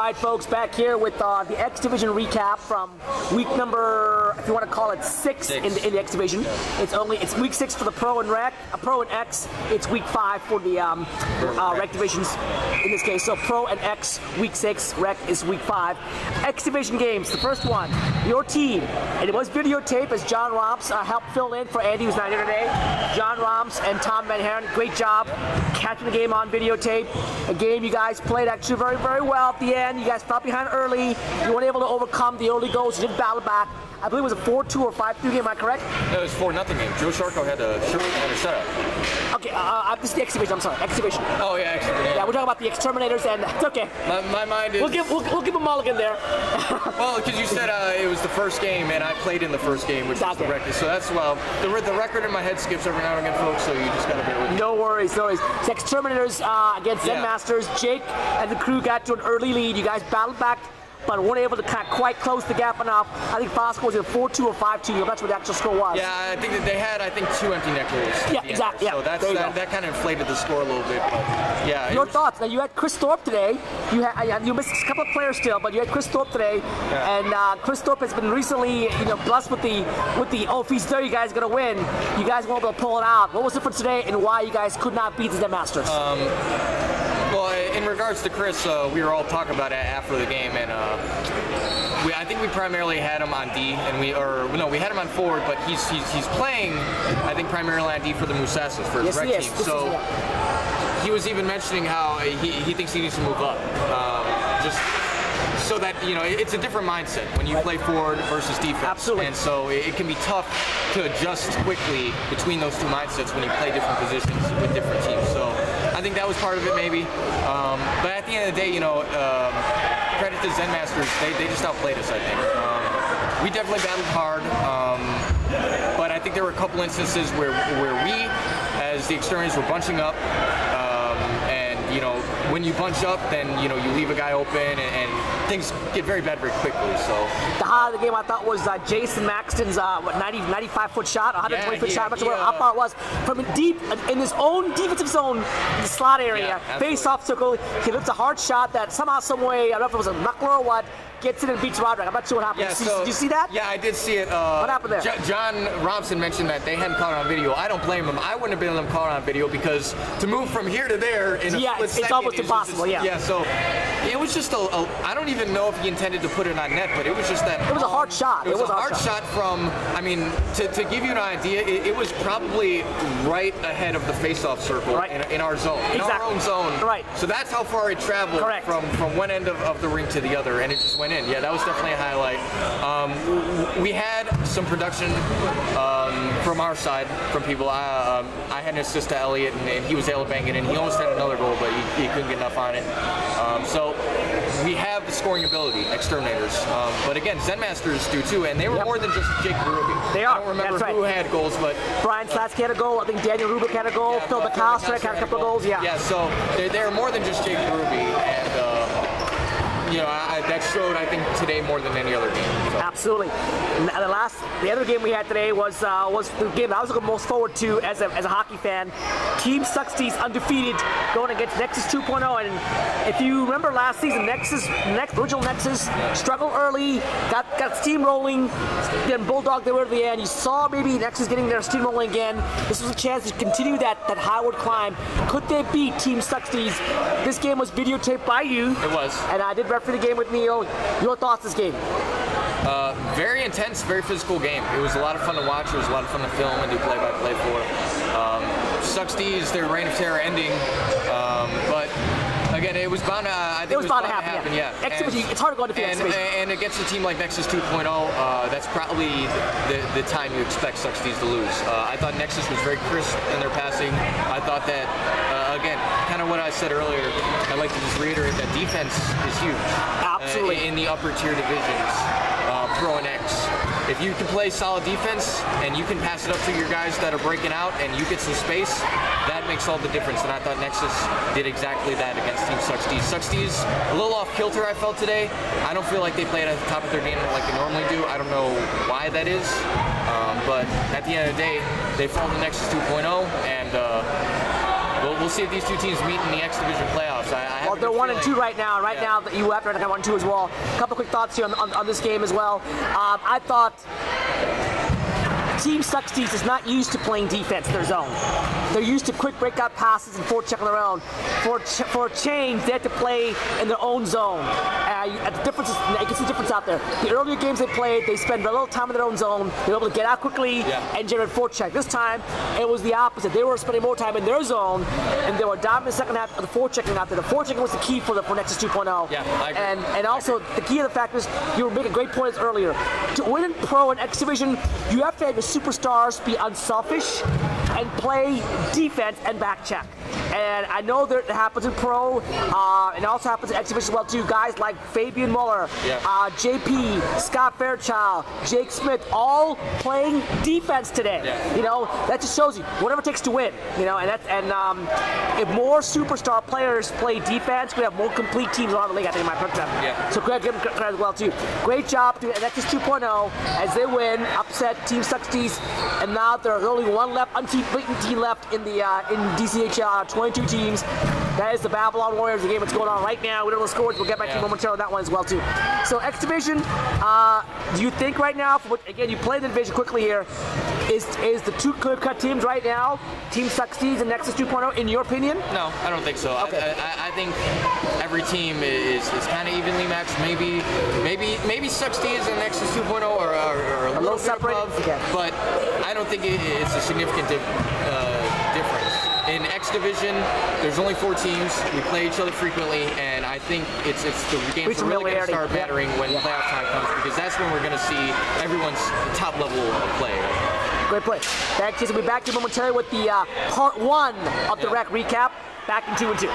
right, folks, back here with the X Division recap from week number, if you want to call it, 6 in the X Division. It's week 6 for the Pro and Rec, Pro and X. It's week 5 for the Rec divisions in this case. So Pro and X, week 6. Rec is week 5. X Division games. The first one, your team, and it was videotape as John Romps helped fill in for Andy, who's not here today. John Romps and Tom Van Haren, great job catching the game on videotape. A game you guys played actually very, very well at the end. You guys fell behind early. You weren't able to overcome the early goals. You did battle back. I believe it was a 4-2 or 5-2 game, am I correct? No, it was 4-0 game. Joe Sharko had a shutout. Okay, this is the X Division, I'm sorry, X Division. Oh yeah, X Division. Yeah, we're talking about the Exterminators, and it's okay. My mind is... We'll give a mulligan there. Well, because you said it was the first game, and I played in the first game, which was the record. So that's, well, the record in my head skips every now and again, folks, so you just gotta bear with me. No worries, no worries. It's Exterminators against Zen Masters. Jake and the crew got to an early lead. You guys battled back, but weren't able to quite close the gap enough. I think final score was either 4-2 or 5-2. That's what the actual score was. Yeah, I think that they had, 2 empty net goals. Yeah, exactly. So that kind of inflated the score a little bit. But yeah. Your thoughts? Now you had Chris Thorpe today. You missed a couple of players still, but you had Chris Thorpe today. Yeah. And Chris Thorpe has been recently, blessed with the if he's there, you guys are gonna win. You guys weren't able to pull it out. What was different today, and why you guys could not beat the Zen Masters? Well, in regards to Chris, we were all talking about it after the game, and I think we primarily had him on D, and we had him on forward, but he's playing, I think, primarily on D for the Musasas, for his rec team. So he was even mentioning how he thinks he needs to move up, just so that it's a different mindset when you play forward versus defense. Absolutely. And so it can be tough to adjust quickly between those two mindsets when you play different positions with different teams. So I think that was part of it, maybe. But at the end of the day, credit to Zen Masters, they just outplayed us, I think. We definitely battled hard, but I think there were a couple instances where we, as the Exterminators, were bunching up, and when you bunch up, then you leave a guy open, and things get very bad very quickly. So the highlight of the game, I thought, was Jason Maxton's 95-foot shot, 120-foot shot. I'm not sure how far it was, from deep in his own defensive zone, the slot area, face-off circle. He lifts a hard shot that somehow, some way, I don't know if it was a knuckler or what, gets it and beats Roderick. I'm not sure what happened. Did you see that? Yeah, I did see it. What happened there? John Robson mentioned that they hadn't caught it on video. I don't blame him. I wouldn't have been able to caught it on video, because to move from here to there in a split second, it's almost impossible. Yeah, so it was just I don't even know if he intended to put it on net, but it was just that. It was a hard shot. It was a hard shot from, to give you an idea, it was probably right ahead of the face-off circle in our zone, in our own zone. Right. So that's how far it traveled from one end of the ring to the other, and it just went in. Yeah, that was definitely a highlight. We had some production from our side, from people. I had an assist to Elliott, and he was able to bang it in. He almost had another goal, but he couldn't get enough on it. So we have the scoring ability, Exterminators. But again, Zen Masters do too, and they were more than just Jake Ruby. They are. I don't remember who had goals, but Brian Slatsky had a goal. I think Daniel Rubik had a goal. Phil McAllister had a couple of goals. Yeah, so they're more than just Jake Ruby, and that showed, I think, today more than any other game. So. Absolutely. The other game we had today was the game I was looking most forward to as a hockey fan. Team Suxties undefeated going against Nexus 2.0. And if you remember last season, original Nexus struggled early, got steam rolling, then Bulldog they were at the end. You saw maybe Nexus getting their steam rolling again. This was a chance to continue that highward climb. Could they beat Team Suxties? This game was videotaped by you. It was. And I did referee the game with Neil. Your thoughts this game? Very intense, very physical game. It was a lot of fun to watch. It was a lot of fun to film and do play-by-play for. Suxties, their reign of terror ending, but again, it was bound to. I think it was bound to happen. Yeah. It's hard to go into and against a team like Nexus 2.0, that's probably the time you expect Suxties to lose. I thought Nexus was very crisp in their passing. I thought that, again, kind of what I said earlier, I'd like to just reiterate that defense is huge. Absolutely. In the upper tier divisions, Pro and X. If you can play solid defense and you can pass it up to your guys that are breaking out and you get some space, that makes all the difference. And I thought Nexus did exactly that against Team Suxties. Suxties, a little off kilter, I felt today. I don't feel like they played at the top of their game like they normally do. I don't know why that is. But at the end of the day, they fall to Nexus 2.0, and we'll we'll see if these two teams meet in the X Division playoffs. Well, they're 1 and 2 right now. Right now, you have to got 1 and 2 as well. A couple quick thoughts here on this game as well. I thought Team Succeeds is not used to playing defense in their zone. They're used to quick breakout passes and forecheck on their own. For a change, they have to play in their own zone. The difference is, you can see the difference out there. The earlier games they played, they spent a little time in their own zone. They were able to get out quickly and generate forecheck. This time, it was the opposite. They were spending more time in their zone, and they were down in the second half of the forechecking out there. The forechecking was the key for Nexus 2.0. Yeah, I agree. And also, the key of the fact is, you were making great points earlier. To win in Pro and X Division, you have to have your superstars be unselfish and play defense and back check. And I know that it happens in Pro, and it also happens in X Division as well too. Guys like Fabian Muller, JP, Scott Fairchild, Jake Smith, all playing defense today. You know, that just shows you whatever it takes to win. You know, if more superstar players play defense, we have more complete teams around the league. I think, in my perspective. So give them credit as well too. Great job to Nexus 2.0 as they win, upset Team Succeeds, and now there's only one left, unbeaten team left in the in Dchl 22 teams. That is the Babylon Warriors, the game that's going on right now. We don't know the scores. We'll get back to you momentarily on that one as well too. So X Division, do you think right now, again, you play the division quickly here, is the two clear-cut teams right now, Team Succeeds and Nexus 2.0, in your opinion? No, I don't think so. Okay. I think every team is kind of evenly matched. Maybe Succeeds and Nexus 2.0 are a little separate, but I don't think it's a significant difference. In X Division, there's only 4 teams. We play each other frequently, and I think it's the games are really going to start mattering when playoff time comes, because that's when we're going to see everyone's top level of play. Great play. Thanks. We'll be back to you momentarily with the part 1 of the rec recap. Back in 2 and 2.